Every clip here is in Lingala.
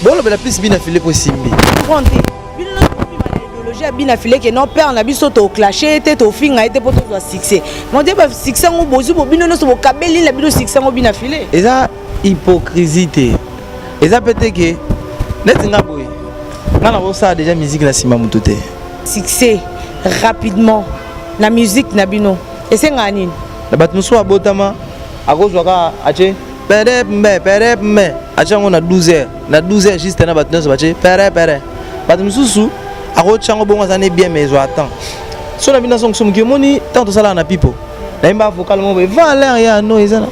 Bon, la plus bien affilée pour Simbi. J'ai bien affilé que non père na biso to clasher était au fin a été pour toi succès. Mon Dieu, succès on bozu pour bien no kabeli la biso succès on bien affilé. Et ça hypocrisie. Et ça peut-être que net nga boy. Nga na ça déjà musique na sima mututé. Succès rapidement la musique na bino. Et c'est ngani. La batmuso abotama à cause waka ache pere ache on a 12h. Na 12h juste na batmuso ache pere. Batmuso ako chango bongo ça n'est bien mais je attends. So na bina song som moni tant to sala na pipo. Na imba vocal mo be valeur ya no ezana.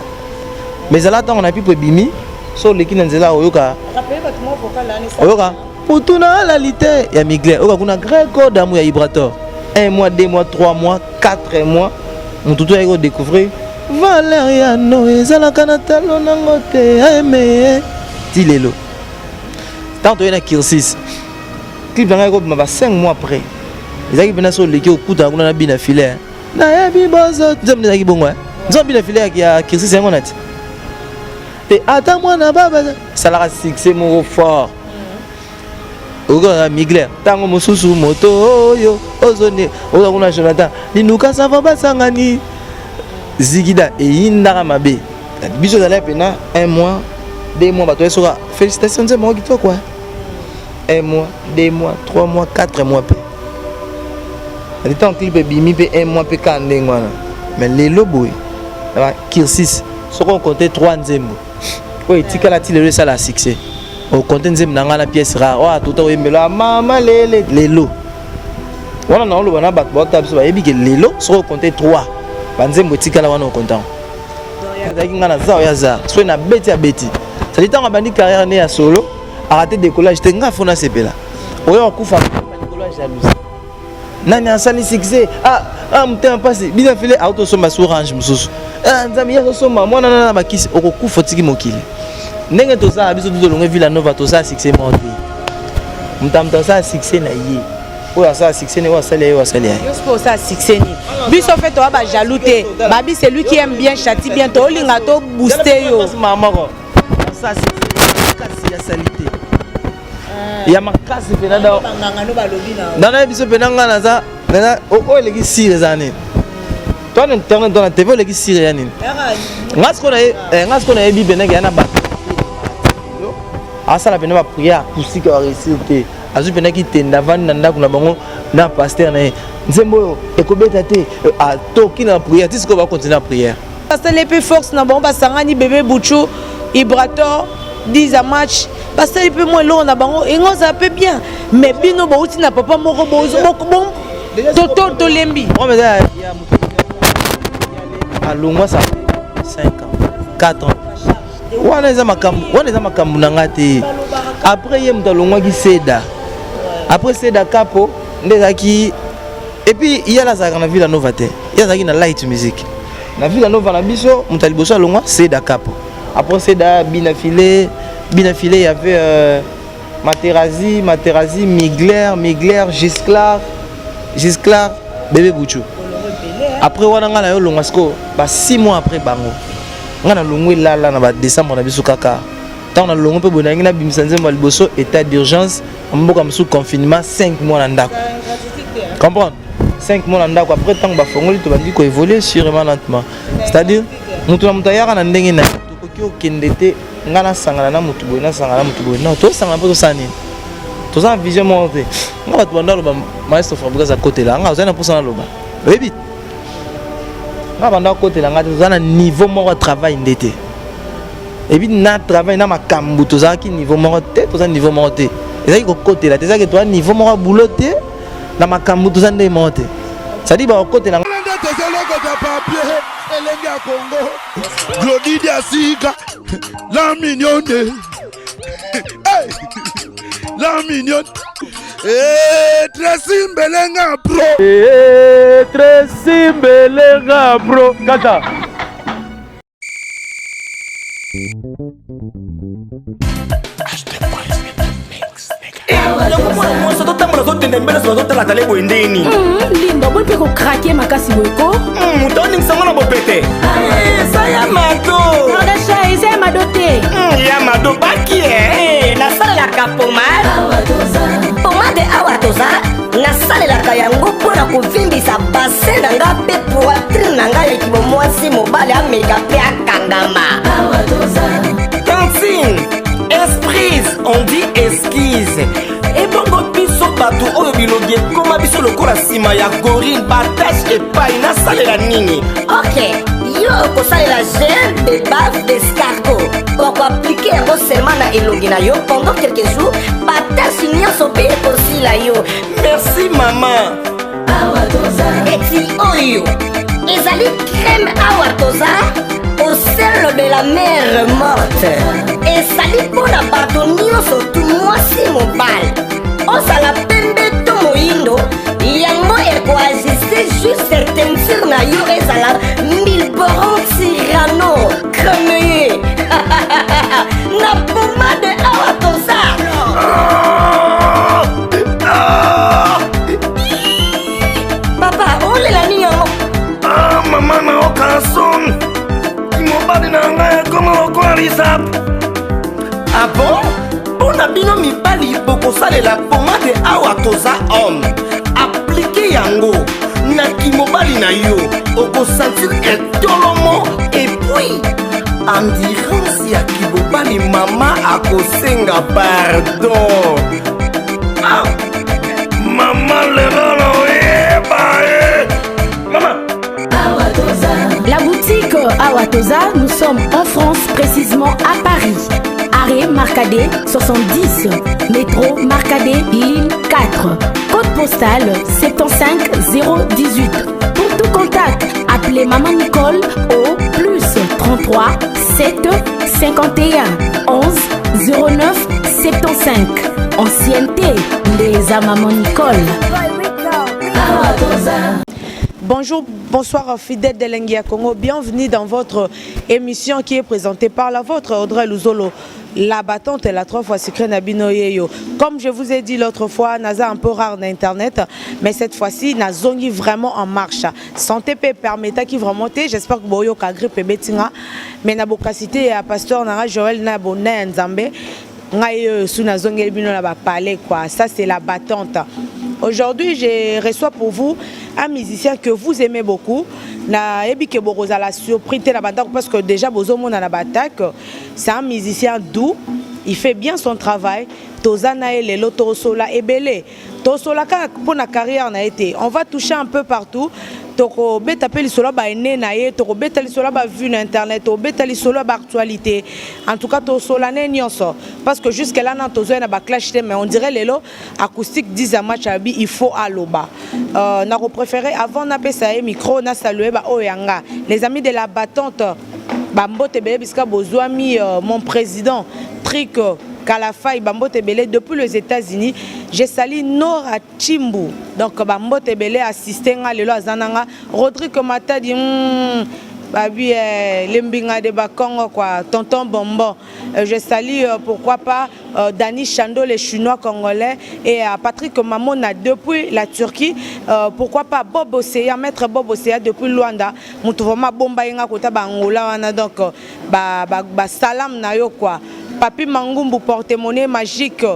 Mais là tant on a pipo bimi so le kinanzela oyoka. Rappelez votre mot vocal là ne. Oyoka. Pour tout na la lité ya migler. Oyoka kuna grand corps d'amour ya vibrateur. 1 mois, 2 mois, 3 mois, 4 mois. On tout a découvrir valeur ya no ezala kana talo nango te aimer. Dilelo. Tant to na Kirsis. Clip dans la 5 mois après. Les amis venaient sur le quai au coup d'un a bien affilé. Na yabi bozo, j'aime les amis bon ouais. J'aime bien affilé qui a Kirsi c'est mon net. Et attends moi na baba ça la succès mon fort. Oga migler, tango mususu moto yo ozone, oga kuna Jonathan. Ninuka ça va pas sangani. Zigida et indara mabe. Biso d'aller pena 1 mois, 2 mois bato sera félicitations c'est moi qui toi quoi. 1 mois, 2 mois, 3 mois, 4 mois. Il y a un clip bimi 1 mois pe kande ngwana. Mais les lobos, Kirsis, ce qu'on comptait 3 nzembo. Oui, tika la tile ça la succès. Au compter nzembo na la pièce rare. Oh tout to emelo mama les lo. Wana na lo bana bat bota biso ba yebi ke les lo, ce qu'on comptait 3. Banzembo tika la wana au comptant. Zaki ngana za ya za. So na beti ya beti. Ça dit tant bandi carrière né à solo. Arrêtez de décollage, t'es nga fona sepela. Oyo akufa décollage jalousie. Nani asali succès. M'tem passé. Bien filé auto soma sur orange mususu. Nzami ya soma mwana na bakisi okufa tiki mokili. Ndenge to ça biso to longue Villa Nova to ça succès monté. M'tam ça succès na yé. Oyo ça succès ne wa sali wa sali. Yo ça succès ni. Biso fait to ba jalouté. Babi c'est lui qui aime bien châtie bien to linga to booster yo. Maman ça c'est la salité. Il y a ma casse penada. Dans biso penanga naza les sire zane. Toi n'entends dans la TV les sire yani. Ngas ko na ebi benanga yana ba. Asa la penaba prière pour que réussite. Azu penaki tenda vanda ndako na bango na pasteur na nzembo ekobeta te a toki na prière tisiko va continuer la prière. Pasteur les plus force na bango basangani bébé Bouchou Ibrato 10 à match parce que peu moins long na bango et on ça peut bien mais bino ba uti na papa moko bon toto lembi on mais ya alongwa ça 5 ans 4 ans wana za makambu na ngate après ye mtalongwa ki seda après seda capo ndezaki et puis il y a la za na Villa Nova te il y a za na light music na Villa Nova na biso mtaliboso alongwa seda capo après seda binafilé il y avait Materazzi, Migler, Gisclar, bébé Bouchou. Après on a eu le masco, 6 mois après bango. On a longué là na décembre na biso kaka. Tant on a longué peu bonangi na bimsanze maliboso état d'urgence, on mboka sous confinement 5 mois na ndako. Comprendre? 5 mois na ndako après tant ba fongoli to bandi ko évoluer sûrement lentement. C'est-à-dire mutu na mutayaka na ndenge na to ko kendete ngana sangana na mutu boy na sangana mutu boy non to sangana poto sani to sa vision monté ngaba to banda loba maestro Fabrice à côté là ngaba zana pour loba oui ngaba banda côté là ngata zana niveau moko travail ndete et puis na travail na makambu to za ki niveau moko te to za niveau moko te ezaki ko côté là te za que toi niveau moko boulot te na makambu to za ndé monté ça dit ba côté là Elenga Congo, Glodidia Sika, la mignonne, la mignonne, Tracy Belenga Pro, Tracy Belenga Pro, Kata. Lindo boy pe ko craquer makasi boyko mutoni ngisangona bopete saya mato nodasha ise madote ya mado baki na sala nasalelaka pomade awa toza nasalelaka yango mpona kovimbisa basin na nga mpe poitrine na nga yeki bomwasi mobali ameka mpe akangama. Cantine, esprise, on dit esquisse. ebongo biso bato oyo bilobi ekoma biso lokola nsima ya gorille batashe epai nasalela nini? Ok, yo okosalela gel de bave d'escargot okoaplike yango seulement na elongi na yo pendant quelques jours batashe nyonso mpe ekosila yo. Merci mama. eti oyo ezali crème awatoza au sel de la mer morte ezali mpona bato nyonso tu mwasi mobali ozala pembe to moyindo yango ekoajuste juste teinture na yo ezala milboron tirano cremeye na pomade awatoza. Papa, olela nini yango? Mama na okason mobali na ngai ekoma lokola lisap. Ah bon? Mpona bino mibali bokosalela pomade awa toza homme aplike yango na kimobali na yo okosentir etolomo epui endurance ya kimobali mama akosenga pardon. Ah, mama lelo na oyeba mama. La boutique Awatoza, nous sommes en France, précisément à Paris. Arrêt Marcadet 70, métro Marcadet ligne 4, code postal 75018. Pour tout contact, appelez Maman Nicole au plus 33 7 51 11 09 75. Ancienneté, les à Maman Nicole. Bonjour, bonsoir fidèles de Lengia Congo. Bienvenue dans votre émission qui est présentée par la vôtre Audrey Luzolo. La battante est la 3 fois secret Nabino Yeyo. Comme je vous ai dit l'autre fois, Naza un peu rare d'internet, mais cette fois-ci, Nazongi vraiment en marche. Santé peut permettre qui vraiment t'es. J'espère que Boyo ka grippe et betinga. Mais Nabokacité à pasteur Nara Joël Nabonne Nzambe. Ngaye sous Nazongi Elbino la parler quoi. Ça c'est la battante. Aujourd'hui, je reçois pour vous un musicien que vous aimez beaucoup. Na ebike boroza la surprise la bataille parce que déjà bozomo na la bataille, c'est un musicien doux, il fait bien son travail. Tozana et le tosola ebele. Tosola pour la carrière na été. On va toucher un peu partout. Toko beta peli solo ba ene na ye, toko beta li solo ba vu na internet, toko beta li solo ba actualité. En tout cas tosola ne nyonso parce que jusque là na tozo na ba clash mais on dirait lelo acoustique 10 à match abi il faut aloba. Na préféré avant na pesa micro na saluer ba oyanga. Les amis de la battante Bambote Bele biska bozwami mon président Trick Kalafaï Bambote Bele depuis les États-Unis. J'ai sali Nora Chimbu. Donc Bambote Bele assisté à lelo azananga Rodrigue Mata dit babi lembinga de Bakongo quoi tonton Bonbon. Je salue pourquoi pas Dani Chando les Chinois congolais et Patrick Mamona depuis la Turquie. Pourquoi pas Bob Osea, maître Bob Osea depuis Luanda. Moutouvroma bomba yenga kota bangola wana donc ba salam na yo quoi. Papi Mangumbu porte-monnaie magique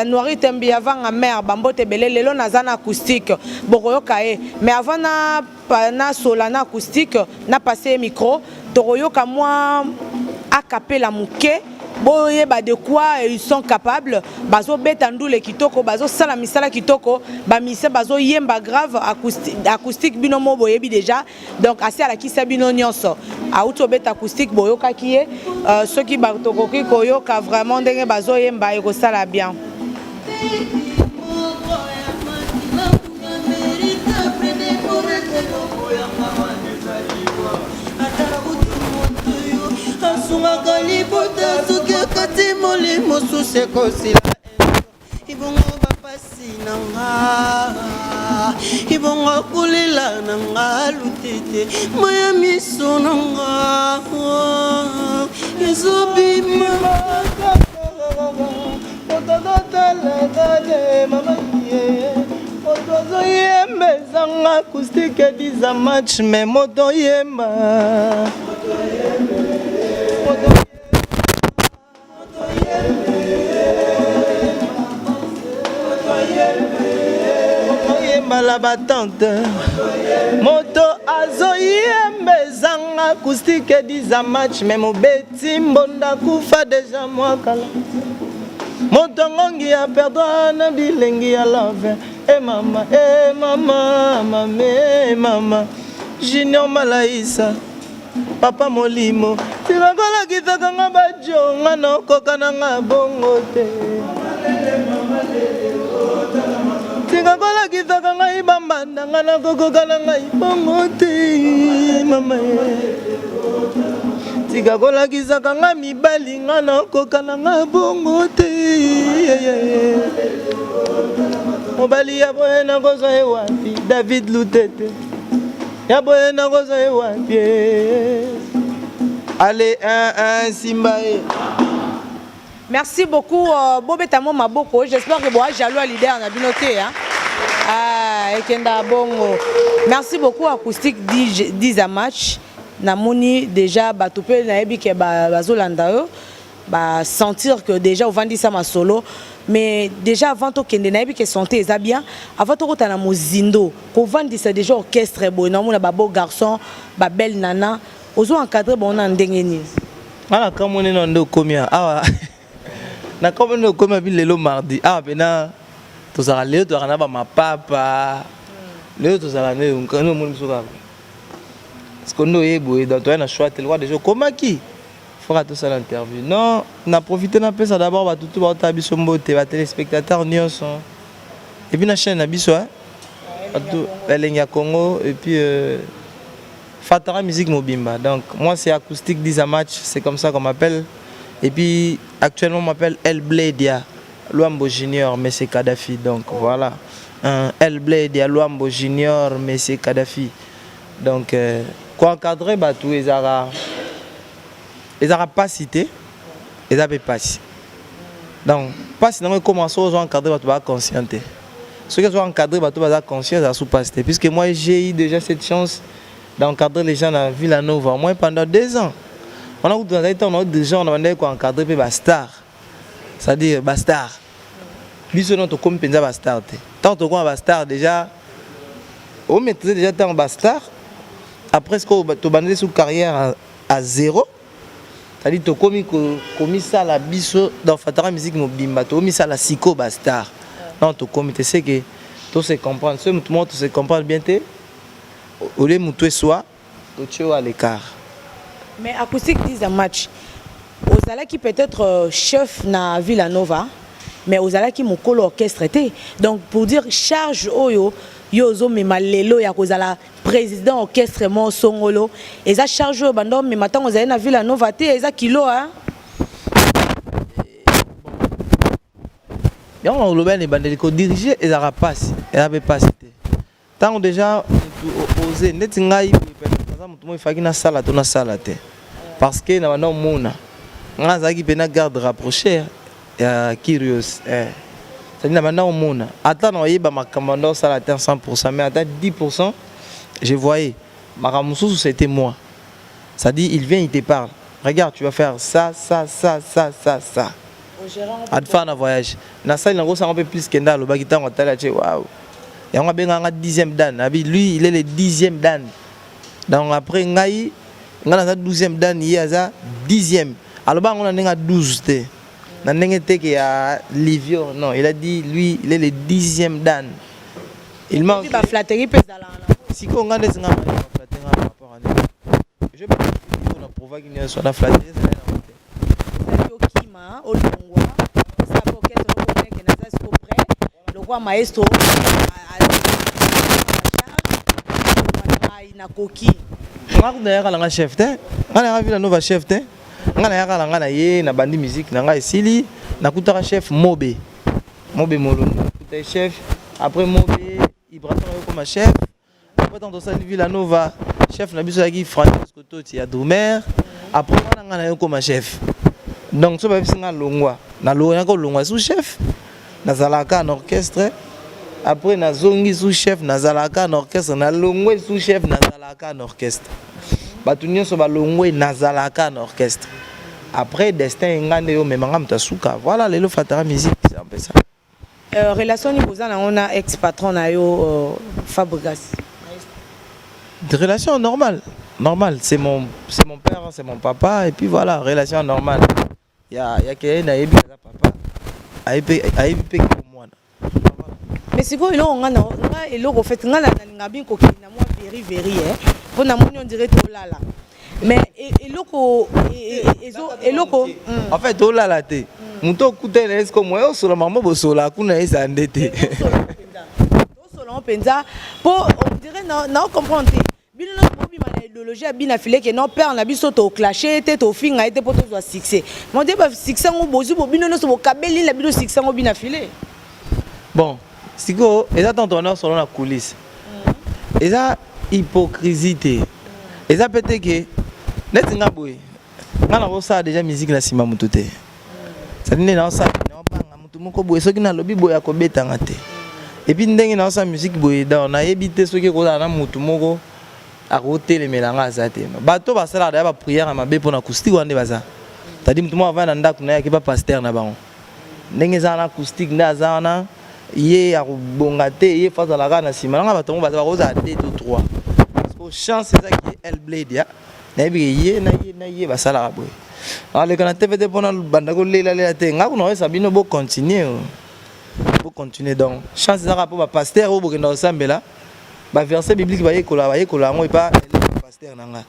Noiri Tembi avant à mer Bambote Bele lelo nazana acoustique Boroyoka mais avant na solana acoustique na passé micro Toroyoka moi a capé la mouké boye ba de quoi ils sont capables bazo betandou le kitoko bazo sala misala kitoko ba mise bazo yemba grave acoustique binomo boyebi déjà donc assez à la kisa bino nyonso auto bet acoustique boyoka ki ceux qui ba tokoki koyoka vraiment ndenge bazo yemba eko sala bien. Kati molimo suse kosila ibongo bapasi nanga ibongo kulila nanga lutete moya miso nanga izobima otodotele mama ye otozo yembe zanga acoustique diza match mais moto yemba mbala batante moto azoyembezanga acoustique diza match me mobeti mbonda kufa deja mwakala moto ngongi ya perdre na bilengi ya love mama mama Junior Malaisa papa molimo tirakola kitaka bajonga nokoka nanga bongo te tirakola kitaka ngai bambanda nga nakokoka nanga bongo te mama tirakola kitaka nga mibali nga nakoka nanga bongo te mobali ya boye nakozwa ye wapi David Lutete ya boye nakozwa ye wapi allez 1-1 Simbae. Merci beaucoup Bobetamo Maboko. J'espère que boa jaloux à leader na binoté hein. Ah ekenda bongo. Merci beaucoup acoustique 10 match na moni déjà batopé na yebi ke bazolanda yo ba sentir que déjà au vandi ça ma solo mais déjà avant to kende na yebi ke santé eza bien avant to kota na mozindo ko vandi ça déjà orchestre bon na mona ba beau garçon ba belle nana ozo encadrer bon na ndenge ni ala kamone no ndo komia awa na comme ndo komia bi lelo mardi awa bena to sala lelo to kana ba mapapa lelo to sala ne nkano mo msoka parce que ndo yebo dans toi na choix tel roi déjà komaki fera tout ça l'interview non na profiter na pesa d'abord ba tout ba tabiso mbote ba téléspectateurs nyonso et puis na chaîne na biso hein tout Elenga Congo et puis Fatara Musique Mobimba. Donc moi c'est acoustique 10 match, c'est comme ça qu'on m'appelle. Et puis actuellement on m'appelle El Bledia Luambo Junior Messi Kadhafi. Donc voilà. El Bledia Luambo Junior Messi Kadhafi. Donc quoi encadrer bah tous les arabes. Les arabes pas cités, les arabes pas. Donc pas sinon commencer aux encadrer bah conscienter. Ceux qui sont encadrés bah tout va conscient à sous-passer. Puisque moi j'ai eu déjà cette chance d'encadrer les gens dans Villanova, moi pendant 2 ans. On a eu des gens qui ont encadré les stars. C'est-à-dire bastard. Bisous notre comme penza bastard. Tant que on bastard déjà, on maîtrise déjà tant bastard. Après ce que tu bandé sous carrière à 0. C'est-à-dire tu commis ça la biso dans Fatara Musique Mobimba, tu commis ça la psycho bastard. Non tu commis tu sais que tout se comprendre, ce monde tu se comprendre bien te. Au lieu de soit, tu es à l'écart. Mais acoustique 10 match, aux ala qui peut-être chef na Villanova, mais aux ala qui mon col orchestre était. Donc pour dire charge oyo yozo me malelo ya kozala président orchestre mon songolo, et ça charge bando mais maintenant aux ala na Villanova te et ça kilo hein. Et on le ben les bandeli ko diriger et ça rapace, et avait pas cité. Tant déjà osé net ngai par exemple moi faki na sala to na sala te parce que na bana mona ngaza ki pena garde rapprocher ya curious c'est na bana mona attends yeba makamando sala te 100% mais à 10% je voyais makamusu c'était moi ça dit il vient il te parle regarde tu vas faire ça adfa na voyage na sala na go ça un peu plus que ndalo ba kitango tala che waouh. Et on a bien un 10e dan. Lui, il est le 10e dan. Donc après, on a 12e dan, il y a 10e. Alors on a 12. On a Livio. Non, il a dit, lui, il est le 10e dan. Il m'a flatterie. Si on a des flatteries par rapport à nous. Je peux dire qu'on a qu'il y a une flatterie. Le roi maestro. Na koki on a un chef te on a vu la nouvelle chef te on a na ye na bandi musique na nga esili na kutaka chef Mobe Molo kuta chef après Mobe Ibrahim comme chef après tant ça Villanova chef na biso yaki Francisco Totti ya Doumer après on a comme chef donc ça va bien longwa na longwa ko longwa sous chef na zalaka en orchestre. Après, na zongi sous-chef, na zalaka en orchestre, na longwe sous-chef, na zalaka en orchestre. Batunyo so ba longwe na zalaka en orchestre. Après, destin ngande yo memanga mtasuka. Voilà, lelo Fatara Musique, c'est un peu ça. relation ni boza na on a ex patron na yo Fabregas. Relation normale. Normal, c'est mon père, c'est mon papa, et puis voilà, relation normale. Il y a quelqu'un qui a papa, a pour moi. Mais c'est quoi, il a fait que na bien ko na moi very pour na on dirait tout là. Mais en fait, tout là té. Muto kuté les comme moi sur la maman bosola kuna isa ndete. Bosola penza pour on dirait non comprendre. Bino no bobi ma idéologie bina filé que non père na biso to clasher té to finga été pour to succès. Mon dieu ba succès ngo bozu bino no so kabeli la bino succès ngo bina filé. Bon, siko eza tontoneur selon la coulisse. Eza hypocrisie. Eza peut-être que net nga boy. Nga na ça déjà musique na sima mutote. Ça dit na ça na banga mutu moko boy soki na lobi boy akobeta ngate. Et puis ndenge na ça musique boy da na ebité soki ko na mutu moko à côté les mélanges azate bato basala da ba prière ma be pona acoustique wande baza tadi mutu mo avant ndako na yaki ba pasteur na bango ndenge za na acoustique ndaza na ye a bonga te ye faza la kana sima nga bato baza ba koza 2 to 3 parce que chance c'est ça qui elle blade ya na bi na ye basala boy ale kana TVT pona banda ko lela te nga kuna wesa bino bo continuer donc chance c'est ça pour ba pasteur ou bo kenda osambela ba verset biblique ba yekola ngo pas pasteur nanga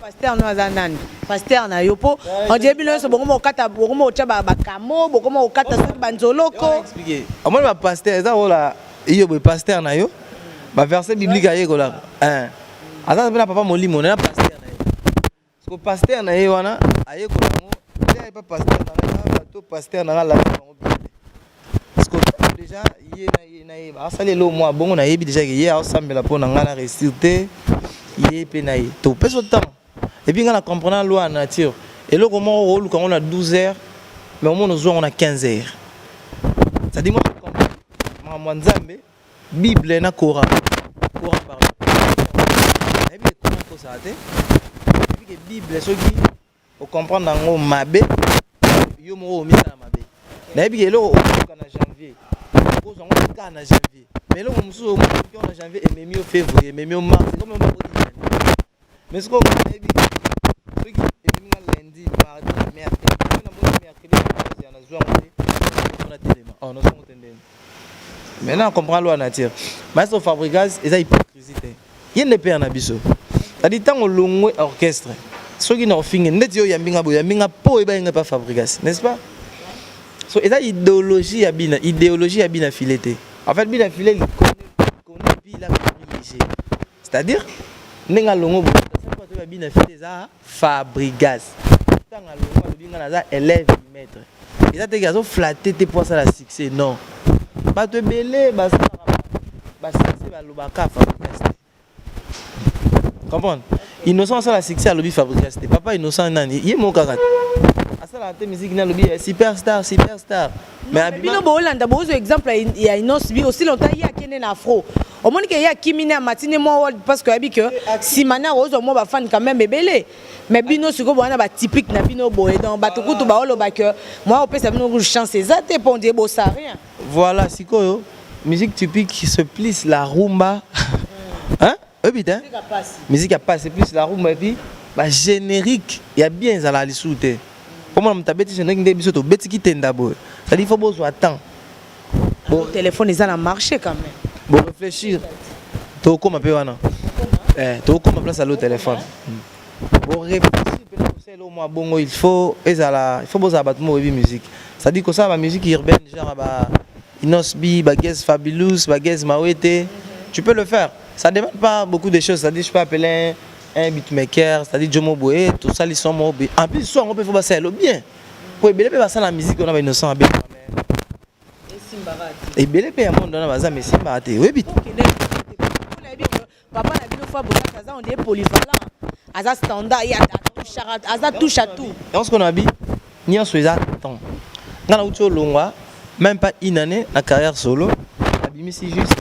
pasteur no azanani pasteur na yopo on dit bino so bongo okata bongo ocha ba kamo bongo okata so banzoloko expliquer amon ba pasteur ça ola iyo ba pasteur na yo ba verset biblique yekola ata bina papa molimo na pasteur na yo so pasteur na yo wana ayekola ngo il pas pasteur na to pasteur na la déjà yé ba sali lo moi bongo na yebi déjà yé a sambela pona ngana réciter yé pe na yé to peso temps et puis ngana comprendre loi nature et le comment rôle quand on a 12 heures mais au moins nous on a 15 heures ça dit moi comprendre nzambe bible na Coran par et puis comment ça té et puis bible so qui au comprendre ngo mabe yo mo mi na mabe na yebi lo kana janvier en janvier. Mais là, on en janvier et même au février, même au mars. C'est comme mais ce qu'on a dit, ceux qui est lundi, mardi, mercredi, on a maintenant, on comprend la nature. Mais ce Fabregas, c'est une hypocrisie. Il y a des pères nabiso. C'est-à-dire, tant qu'on longue orchestre, ceux qui n'ont fini, net yo yambinga boya, yambinga po et ba pas Fabregas, n'est-ce pas? So, et ça, idéologie à bien fileté. En fait, bien filé, il connaît puis il a privilégié. C'est-à-dire, n'enga longo, ça peut bien filé ça Fabregas. Tant à longo, bien ça élève maître. Et ça, t'es gars, flatté tes poids ça la succès, non. Pas te belé, bah ça, c'est bah l'obaka Fabregas. Comprendre? Innocent ça la succès à l'objet Fabregas. Papa innocent nani, il est mon carat. La musique na lobby superstar mais bino bo Hollande bo exemple il y a une aussi longtemps il y a kenen afro au moins que il y a kimina matine moi parce que abi que simana rose moi ba fan quand même belé mais bino siko bo na ba typique na bino bo donc ba to kutu ba olo ba que moi on peut ça bino chance ça te pondé bo ça rien voilà siko yo musique typique qui se plisse la rumba hein putain musique a passé plus la rumba et puis ba générique il y a bien ça la lisouté. Comment on t'a bêté je n'ai pas de bêté qui t'enda boy. Ça dit faut besoin temps. Bon téléphone ils ont marché quand même. Bon réfléchir. To comme un peu wana. To comme en place à le téléphone. Bon réfléchir c'est le moi bongo il faut besoin battre moi musique. Ça dit que ça la musique urbaine genre ba Inosbi, ba Guess Fabulous, ba Guess Mawete. Tu peux le faire. Ça demande pas beaucoup de choses, ça dit je peux appeler un beatmaker, c'est-à-dire Jomo Boé, tout ça, ils sont morts. En plus, soit on peut faire ça bien. Pour bien faire la musique, on a innocent bien. Et bien, il y a un monde dans la base, mais c'est pas oui, vite. Papa, la vie de fois, on est polyvalent. Aza standard, il y a touche à tout. Et ce qu'on a dit, ni en soit temps. Dans la route longue, même pas une année, la carrière solo, la c'est juste.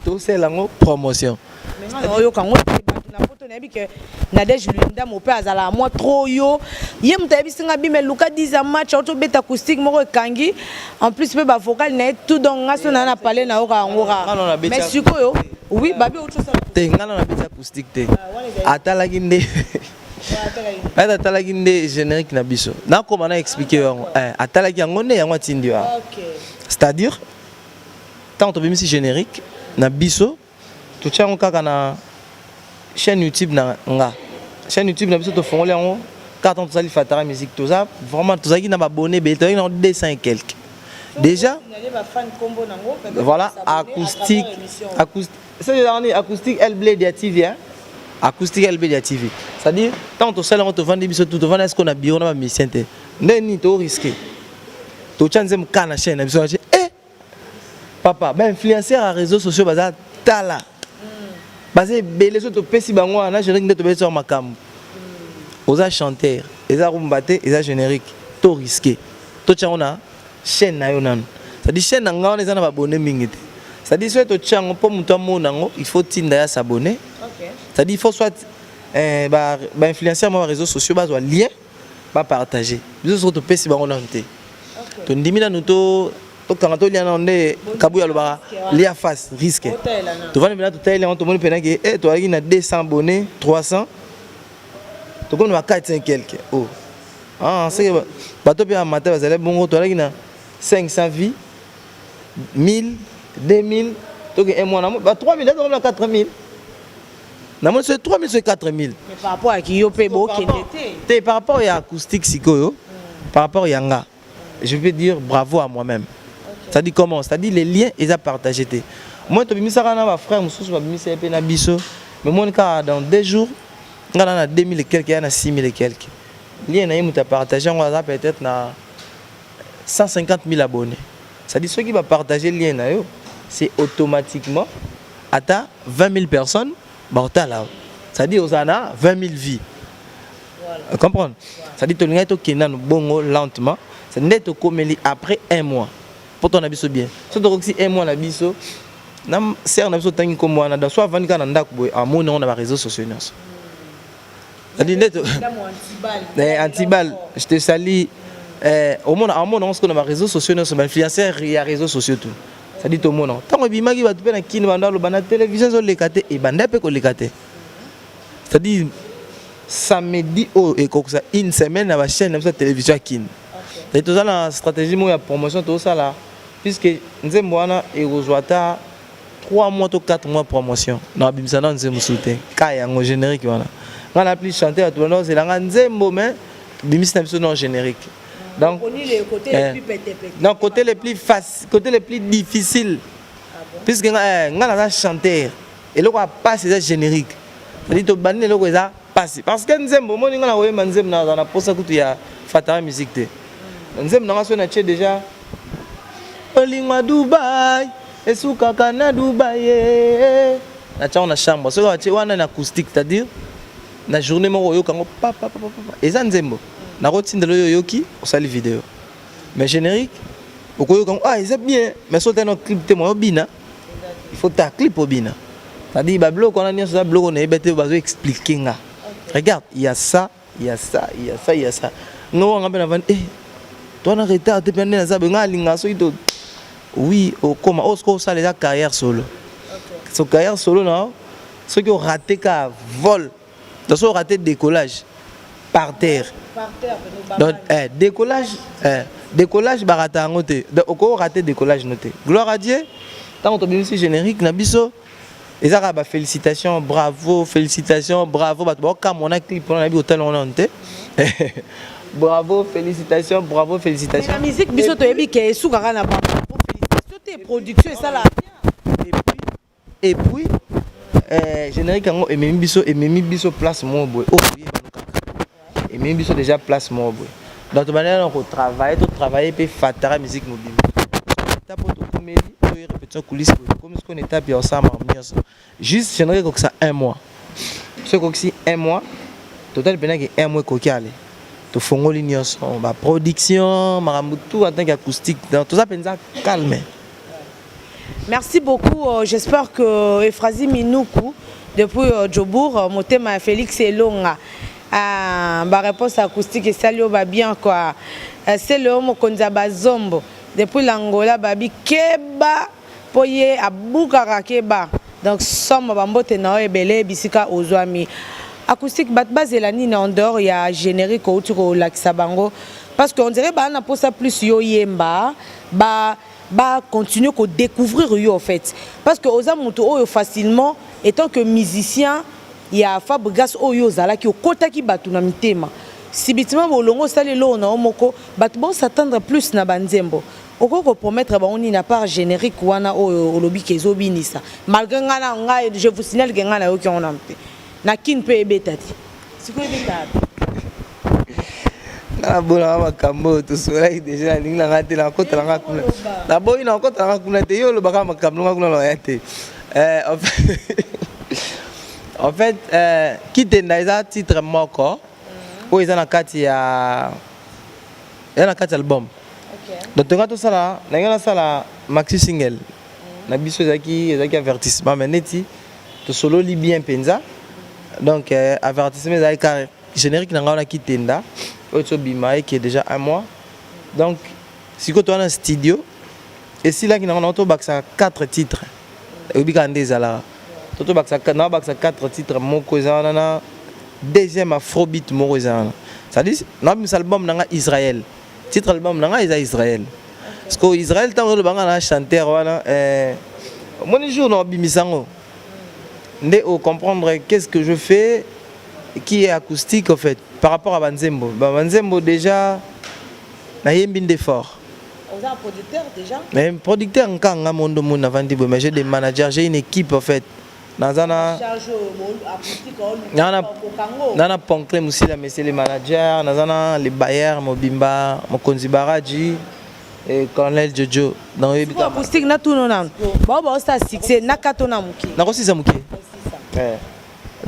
Tout c'est la promotion. Maintenant, on a photo que Nadège Luinda mon père azala moi trop yo ye mutabi singa bimé luka 10 match auto beta acoustique moko kangi en plus pe ba vocal na tout donc ngaso na parler na oka ngora mais sikoyo oui babi auto ça te ngana na beta acoustique te atalaki nde atalaki nde générique na biso na koma na expliquer yango atalaki yango nde yango atindi wa c'est-à-dire tant to bimisi générique na biso to tchango kaka na chaîne YouTube na nga chaîne YouTube na biso to fongoli yango quand to sali Fatara musique to ça vraiment to zaki na abonné be to na 200 et quelques déjà voilà acoustique acoustique elle blé TV hein acoustique elle blé TV c'est-à-dire tant to sali to vendre biso to vendre est-ce qu'on a bureau na musicien te ndeni to risqué to tchanze mkana chaîne na biso papa ben influenceur à réseaux sociaux baza tala basé belé so to pesi bango na générique ndeto beso makam oza chanteur eza rumbate eza générique to risqué to tchango na chaîne na yo nanu ça dit chaîne nga on eza na abonné mingi te ça dit so to tchango po muto amonango il faut tinda ya s'abonner ça dit il faut soit ba influenceur mo réseaux sociaux bazwa lien ba partager biso so to pesi bango nanu te to ndimi na nuto to quand to liana onde kabuya loba lia face risque to vana bina to taile on to moni pena ke to ali na 200 abonnés 300 to kono ba 400 quelques oh ah c'est bato bien matin bazale bongo to ali na 500 vies 1000 2000 to ke un mois na ba 3000 to na 4000 na mo c'est 3000 c'est 4000 mais par rapport à qui yo pe bo te par rapport à acoustique sikoyo par rapport à yanga je vais dire bravo à moi-même. Ça dit comment? Ça dit les liens, ils ont partagé. Moi, je suis un frère, je suis un biso. Mais moi, dans 2 jours, il y a 2000 et quelques, il y a 6000 et quelques. Les liens, ils ont partagé, on a peut-être 150 000 abonnés. Ça dit ceux qui vont partager les liens, c'est automatiquement à 20 000 personnes. Ça dit aux ana 20 000 vies. Vous comprenez? Ça dit que tu as bongo lentement. C'est net comme après 1 mois. Pour ton abisso bien. Surtout si 1 mois l'abisso, nam sert n'abisso tangi comme moi dans soit 24 ans d'akboy à mon nom dans les réseaux sociaux. Ça dit net antibal. Je te salue. Au monde à mon nom ce qu'on a réseaux sociaux, c'est influenceur et réseaux sociaux tout. Ça dit tout mon nom. Tant que bimagi va te faire un kin dans le télévision sur les catés et banda pe ko les catés. Ça dit samedi et comme ça une semaine à la chaîne de télévision kin. Et tout ça la stratégie de promotion tout ça là puisque nous avons et rejoata 3 mois ou 4 mois de promotion dans bimsana nous avons soutien kaya en générique voilà on a plus chanter à tout le monde c'est la nzembo mais bimisna biso non générique donc on est le côté le plus pété donc côté le plus facile côté le plus difficile puisque on a chanteur et là on passe c'est générique c'est dit to banne là ça passe parce que nzembo mo ninga na we manzembo na posa kutu ya Fatara musique te nzembo na so na tche déjà olingwa Dubai esuka kana Dubai na tcha on a chambre so ka tche wana na acoustique c'est-à-dire na journée mo yo kango papa eza nzembo na rotinda lo yoki osali vidéo mais générique okoyo kango ah c'est bien mais so tano clip te mo bina il faut ta clip obina c'est-à-dire ba bloc on a ni so bloc on est bête bazo expliquer nga regarde il y a ça il y a ça il y a ça il y a ça non on a ben toi on a retard te pendant na zabe nga linga so ito oui au comment osko ça les carrière solo so carrière solo non ceux qui ont raté ka vol dans ce raté décollage par terre donc décollage barata ngote donc au raté décollage noté gloire à Dieu tant on ici générique na biso et ça ba félicitations bravo bah comme on a clip on a vu hôtel on a bravo félicitations mais la musique biso to yebi ke sukaka na ba félicitations tes production et ça là et puis générique ngo et même biso place mon boy oh et même biso déjà place mon boy donc manière on travailler puis Fatara musique mobile tape to comédie to répétition coulisses comme ce qu'on étape bien ensemble juste générique comme ça 1 mois ce comme si 1 mois total pendant que 1 mois kokale to fongoli nyonso ba production marambu tout en tant qu'acoustique dans tout ça penza calme. Merci beaucoup. J'espère que Efrazi Minoukou depuis Djobour, Motema Félix Elonga. Ba réponse acoustique et salio ba bien quoi. C'est le homme Konzaba Zombo. Depuis l'Angola, babi keba poye abukara keba. Donc somme bambote na ebele bisika ozwami. Acoustique bat bazelani en dehors il y a générique autour la Kisabango parce qu'on dirait bah on a pour ça plus yo yemba ba continuer qu'on découvrir yo en fait parce que aux amoto facilement étant que musicien il y a Fabregas oyo zala ki okota ki batu na mitema si bitima bolongo salelo na omoko batu bon s'attendre plus na banzembo okoko promettre ba oni na part générique wana oyo olobi kezo binisa malgré ngana ngai je vous signale que ngana yo ki on ampe na kin pe ebetati siko ebetati na bona makambo to soleil déjà linga ngate na kota nga kuna na boy na kota nga kuna te yo lo baka makambo nga kuna lo yate en fait kitenda eza titre moko o eza na kati ya album donc tonga to sala na ngana sala maxi single na biso ezaki avertissement mais neti to solo li bien penza donc avertissement ezali car générique na ngana kitenda o bima qui est déjà un mois donc si ko to na studio et si là qui na ngana to baksa 4 titres et bika ndezala toto baksa 4 titres moko ezana na deuxième afrobeat moko ezana ça dit na mis album na Israël titre album na Israël parce que Israël tant le banga na chanteur wana mon jour no bimisango ndé au comprendre qu'est-ce que je fais qui est acoustique en fait par rapport à Banzembo. Banzembo déjà na yembinde fort. Vous êtes un producteur déjà? Mais producteur encore nga mondo mon avant mais j'ai des managers, j'ai une équipe en fait. Nazana Nana Ponkle Musila mais c'est les managers, Nazana les Bayer, Mobimba, Mokonzi Baraji et Colonel Jojo dans le acoustique na tout non. Bon bon ça succès na katona muki. Na kosi za muki.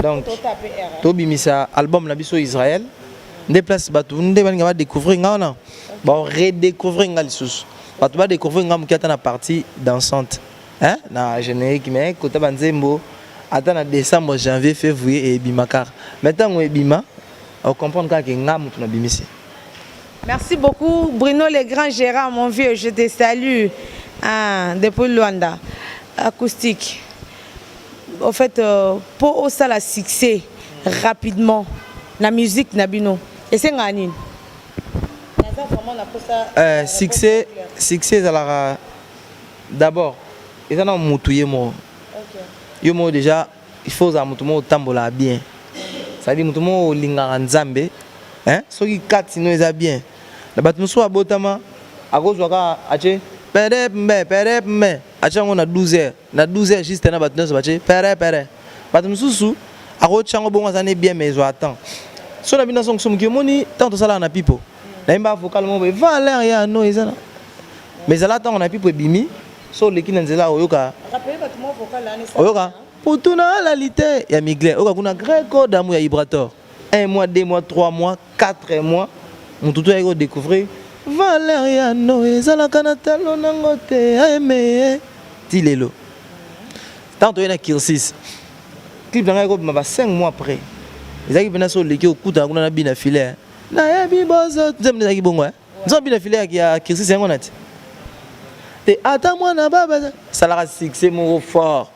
Donc Tobi Misa album na biso Israël déplace batu ndé ba nga découvrir nga bon redécouvrir nga lisusu batu ba découvrir nga muki ata na partie dansante hein na générique mais kota Banzembo ata na décembre janvier février et bimakar maintenant on bima on comprendre que nga mutu na bimisi. Merci beaucoup Bruno Legrand Gérard mon vieux je te salue depuis Luanda acoustique. En fait, pour au ça la succès rapidement, la musique nabino. Et c'est gagné. Succès alors d'abord, ils en ont moutoué moi. Yo moi déjà, il faut ça moutou tambola bien. Ça dit moutou linga nzambe, hein? Ceux qui quatre sinon ils a bien. La batmuso a botama, à cause waka ache. Pere acha on a 12h na 12h juste na batnos bache pere batum susu ako chango bongo zane bien mais zo attend so na bina song som ki moni tant to sala na pipo na imba vocal mo be valeur ya no ezana mais ala tant on a pipo bimi so le kina nzela oyoka rappelez batuma vocal là oyoka pour tout na la lité ya migle oka kuna greco d'amour ya Ibrator 1 mois 2 mois 3 mois 4 mois on tout a découvrir Valeriano ezalaka na talo nango te aime tilelo tanto ena Kirsis clip nanga ko ba 5 mois après ezaki bena so leki okuta kuna na bina filet na yebi bozo nzembe ezaki bongo nzo bina filet ya Kirsis yango nati te ata mwana baba salaka succès moko fort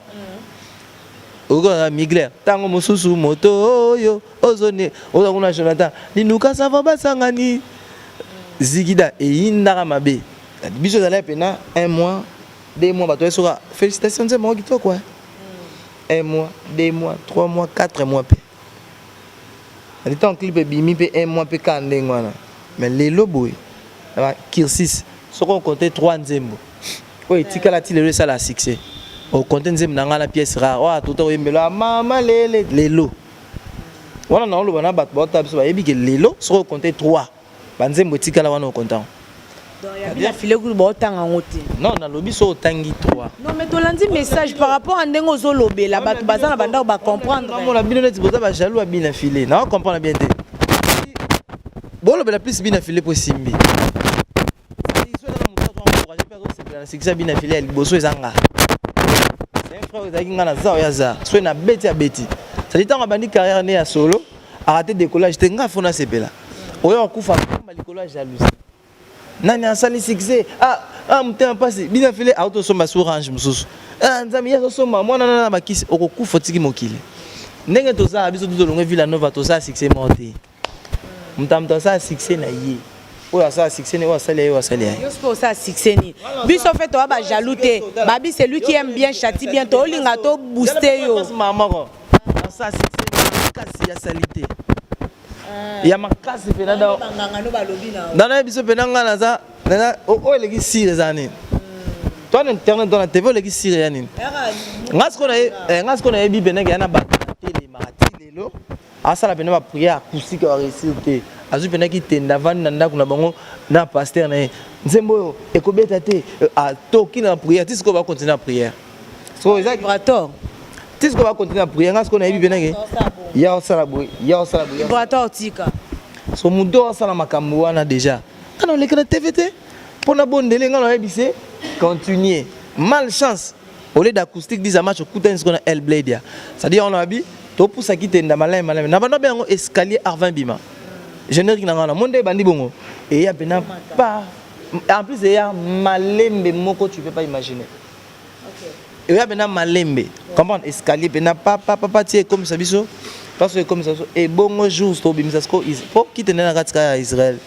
oga migler tango mosusu moto oyo ozone oza kuna Jonathan linuka sava basangani Zigida et Indara Mabe. Biso d'aller pena 1 mois, 2 mois, bateau sera félicitations c'est moi qui toi quoi. 1 mois, 2 mois, 3 mois, 4 mois pe. Le temps clip bimi pe 1 mois pe kande ngwana. Mais les loboy. Kirsis, ce qu'on comptait 3 nzembo. Oui, tikala ti le ça la succès. Au compter nzembo na la pièce rare. Wa tout to yembelo mama les lo. Wana na lo bana bat bota biso ba yebi ke les lo, ce qu'on comptait 3. Banzembo tikala wana au content. Donc il y a bien filé ku ba otanga ngoti. Non, na lobi so tangi 3. Non mais to landi message par rapport à ndengo zo lobé la batu bazana banda ba comprendre. Non, la bino net boza ba jaloux a bien filé. Na comprendre bien te. Bon le la plus bien filé pour simbi. Si so na muto to encourager personne c'est bien c'est ça bien filé liboso ezanga. un frère ezalaki nga na za oya za so na beti ya beti c'est-à-dire ntango abandi carrière ne ya solo arrêté décollage te nga fona sepela oyo akufa kamba likolo ya jalousie nani asali succès motema mpasi bina fele autosomba sur orange mosusu nzambe ye azosomba mwana na bakisi okokufa otiki mokili ndenge tozala biso tolonge Villanova tozala succès moko te moto asala succès na ye oyo asala succès ne oyo asali ye oyo asali ye yo siko osala succès nini biso fait toa bajaloux te babi c'est lui qui aime bien châtie bien tolinga to booster yo mamako asala succès kasi ya sali te ya makasi mpenza dana biso mpenza nga naza oyo eleki sire eza nini to na internet to na tv oleki sire ya nini nga siko nayebi mpenza ya na bato batelemaka ti lelo asala mpenza bapriere acoustique baréussir te azwi mpenza kitenda avandi na ndako na bango na paster na ye nzembo oyo ekobeta te atoki na priere ti sikoyo bakontinue na priere ti sikoyo bakontinue na priere nga sikoyo nayebi mpenza ya osala boye so moto asala makambo wana deja nga na oleki na tv te mpo na bondele nga na oyebi se continuer malchance au lieu d'acoustique disa match okutani sikoyo na Hellblade ya c'est-à-dire on abi topusaki tenda malami na bando yango escalier Arvin Bima générique na ngana monde bandi bongo et ya pena pas en plus il y a malembe moko tu peux pas imaginer et ya pena malembe comprendre escalier pena pas tie comme ça biso parce que comme ça et bongo jour to bimisa sko faut quitter na katika Israël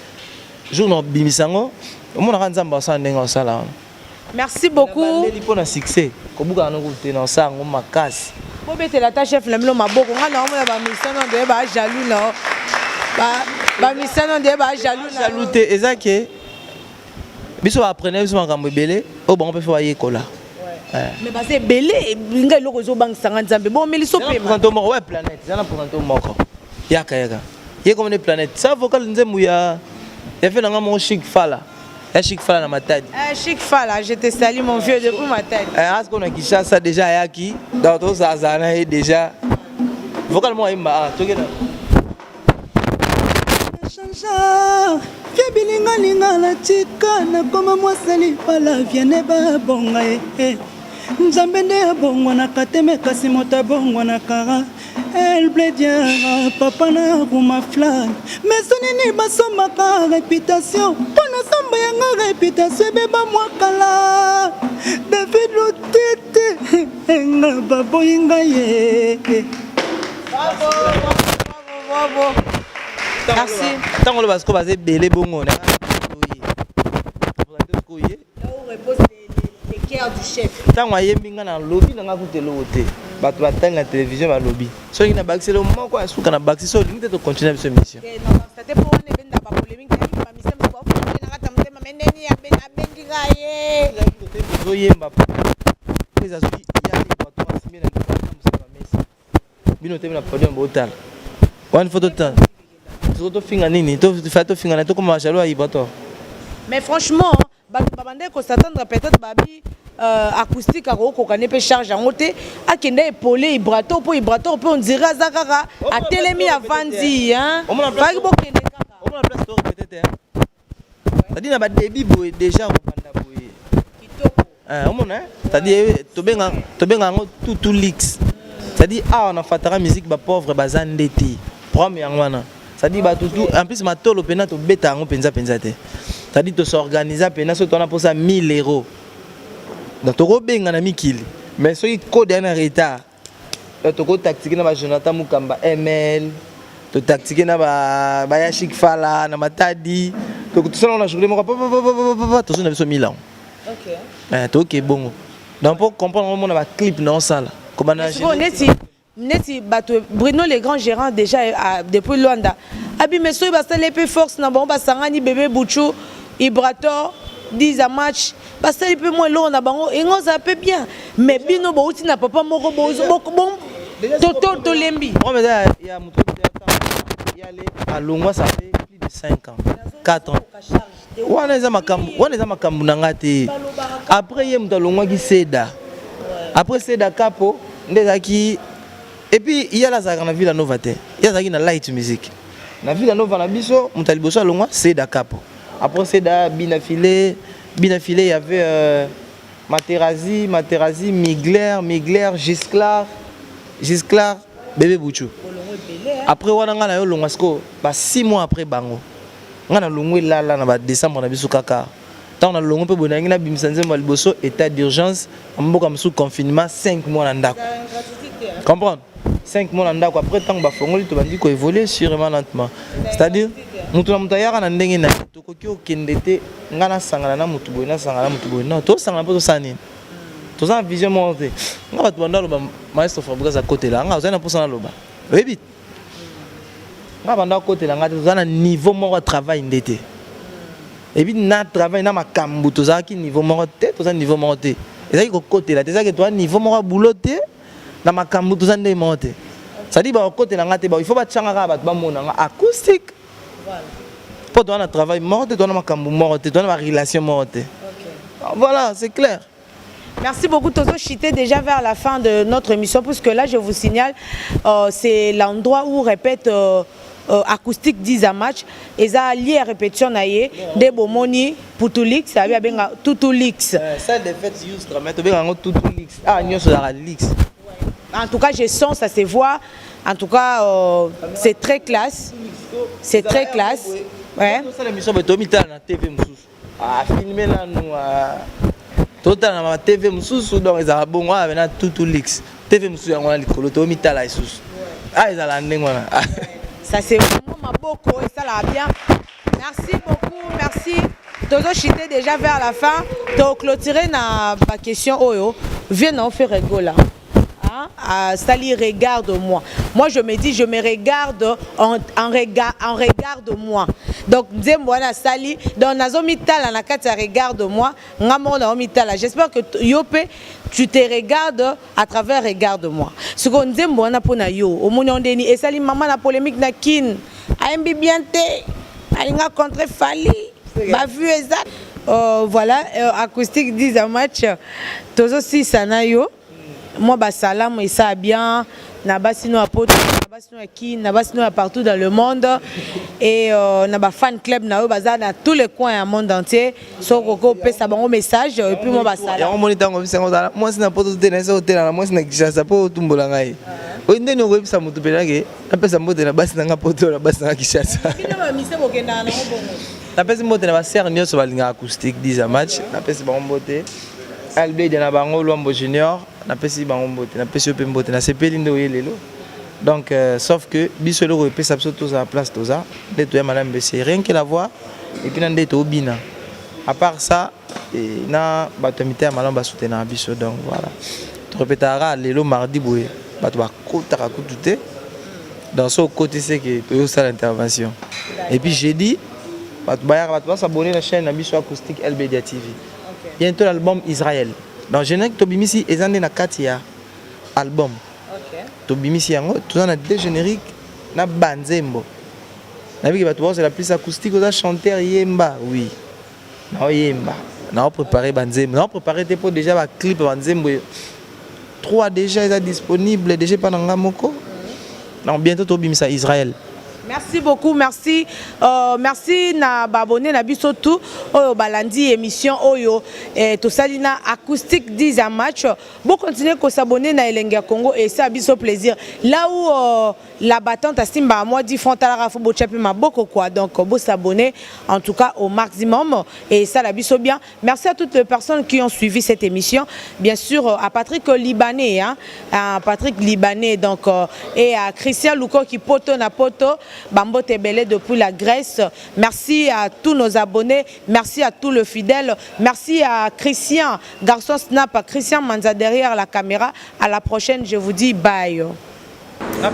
jour no bimisango omona ka nzamba sa ndenga sala merci beaucoup pour na succès kobuka na kote na sango makasi bo betela ta chef lemlo maboko nga na omona ba misano de ba jaloux na ba misano de ba jaloux te ezake biso apprenez biso makambo ebele o bon peut faire yekola mais parce que belé nga loko zo bang sanga nzambe bon mais liso pe présenter moko ouais planète ça présenter moko yaka ye comme une planète ça vocal nzembu ya fait nanga mon chic fala ya chic fala na matadi chic fala je te salue mon vieux depuis matadi est-ce qu'on a kisha ça déjà yaki dans tout ça zana et déjà vocal moi imba tokena chanja bilinga linga la tika na koma mwasali pala viene ba bonga nzambe nde abongwa na kateme kasi moto abongwa na kara Hellblade papa na ruma flag mais sonini basomaka réputation mpona somba yanga réputation ebeba mwakala David Lutete enga baboyinga ye bravo merci tant on le basco basé belé bongo na du chef tango ayembinga na lobby nanga kutelo te bato batanga na télévision ba lobby so ngina baxi le moko asuka na baxi so ngite to continuer cette mission c'était pour on ebenda ba polémique ba mission ko na kata mtema meneni ya bendi gaye zo yemba pesa zo ya ni bato asime na msema Messi bino teme na podium botal one photo tan to finga nini to finga na to comme jalo a ibato mais franchement babande ko s'attendre peut-être babi acoustique à kokane pe charge en côté akende épauler Ibrato po on dirait azakaka a telemi avandi hein pas bokende kaka on a place to peut-être c'est-à-dire na ba débit boy déjà kopanda boy kitoko on a c'est-à-dire to benga ngo tout leaks c'est-à-dire on a fatara musique ba pauvre bazandeti premier ngwana c'est-à-dire ba tout en plus matolo pena to beta ngo penza te c'est-à-dire to s'organiser pena so to na posa 1000 euros donc to benga na mikili mais so code en retard to ko tactique na ba Jonathan Mukamba ML to tactique na ba ya Chic Fala na matadi to to sala na journée moko to so na biso 1000 ans OK to OK bongo donc pour comprendre mon na clip non sala comment na neti bato Bruno les grands gérants déjà depuis Luanda abi meso ba sala peu force na bon ba sangani bébé Bouchou Ibrator 10 à match parce que peu moins long na bango et on ça peut bien mais bino bo uti na papa moko bon toto lembi on mais il y a muto il y a les à Longwa ça fait plus de 5 ans 4 ans wana za makambu na ngate après ye muto Longwa ki seda après seda capo ndezaki et puis il y a la za na Villanova te il y a za na light music na Villanova na biso muto liboso Longwa seda capo après seda binafilé il y avait Materazzi, Migler, Gisclar, bébé Bouchou. Après on a eu longasco, 6 mois après bango. On a longé là na décembre na biso kaka. Tant on a longé pe bonangi na bimsanze malboso état d'urgence, mboka sous confinement 5 mois na ndako. Comprendre? 5 mois na ndako après tant ba fongoli to bandi ko évoluer sûrement lentement. C'est-à-dire mutu na mutayaka na ndenge na tokoki okendete ngana sangana na mutu boina sangana mutu boina to sangana poto sanini. Tout ça vision monté. On va te demander le maestro Fabrice à côté là. On a besoin de pour loba. Oui. On va demander côté là. On a un niveau mon travail d'été. Et puis na travail na makambu tout ça qui niveau monté, tout ça niveau monté. Et ça qui côté là, c'est ça que toi niveau mon bouloté na makambu tout ça ndé monté. Ça dit bah côté là ngate bah il faut pas changera ba mona acoustique. Voilà. Pour toi na travail monté, toi na makambu monté, toi na relation monté. Voilà, c'est clair. Merci beaucoup Tozo. J'étais déjà vers la fin de notre émission puisque là je vous signale c'est l'endroit où on répète acoustique 10 à match et ça lié à répétition naie de Bomoni Putulix ça veut dire Tutulix. Ça des fêtes juste mettre bien Tutulix. Ah nous sur la Lix. En tout cas je sens ça se voit. En tout cas c'est très classe. C'est très classe. Ouais. Ça l'émission de Tomita na TV mususu. Ah filmer là nous total na TV mususu donc ezala bongo avec na Tutulix. TV mususu yango na likolo to mitala isusu. Ah ezala ndenge wana. Ça c'est vraiment maboko et ça là bien. Merci beaucoup, merci. Tozo chité déjà vers la fin. To clôturer na ba question oyo. Viens on fait rigolo là. Hein? Sali regarde-moi. Moi je me dis je me regarde en regard de moi. Donc Nzemwana Sali dans nazo mitala na kati regarde-moi, ngamo na mitala. J'espère que yope tu te regardes à travers regarde-moi. Ce qu'on Nzemwana pona yo, au monondeni et Sali maman na polémique na kin. Aimbi bien te. Alinga contre Fali. Ba vu exact. Voilà acoustique 10 à match. Tozo si sanayo. Moi bah salam et ça bien na basino à poto na basino à qui na basino à partout dans le monde et na ba fan club na baza dans tous les coins du monde entier so koko pe ça bon message et puis moi bah salam ya moni tango bisa ngozala moi sina poto te na so hotel na moi sina kishasa po tumbola ngai o ndeni o webisa mutu pelage na pesa mbote na basi na poto na basi na kishasa bino ba mise bokenda na bongo na pesa mbote na ba ser nyoso balinga acoustique 10 à match na pesa ba mbote Albé de na bango Luambo Junior na pesi bango mbote na pesi ope mbote na sepeli ndo yelelo donc sauf que biso le repé ça tous à la place tous ça de toi madame BC rien que la voix et puis nande to bina à part ça na batomité malamba soutenir biso donc voilà tu répétera lelo mardi boye bato ba kota ka kututé dans ce côté c'est que to ça l'intervention et puis jeudi bato ba s'abonner la chaîne biso acoustique LBD TV. Bientôt l'album Israël. Dans générique Tobimisi ezande na katia album. OK. Tobimisi yango tout ça na deux génériques na banzembo. Na bi ba c'est la plus acoustique aux chanteur yemba oui. Na yemba. Na préparé banzembo. Na préparé te pour déjà ba clip banzembo. 3 déjà est disponible déjà pendant ngamoko. Non bientôt Tobimisa Israël. Merci beaucoup, merci. Merci na babone na biso tout oyo balandi émission oyo to salina acoustique 10 à match. Bon continuer ko s'abonner na Elenga Congo et ça biso plaisir. Là où la battante à Simba moi dit frontala faut bochaper ma beaucoup quoi. Donc bon s'abonner en tout cas au maximum et ça la biso bien. Merci à toutes les personnes qui ont suivi cette émission. Bien sûr à Patrick Libanais hein, à Patrick Libanais donc et à Christian Louko qui poto na poto Bambo Tebele depuis la Grèce. Merci à tous nos abonnés. Merci à tous les fidèles. Merci à Christian, garçon Snap, à Christian Manza derrière la caméra. À la prochaine, je vous dis bye. Non,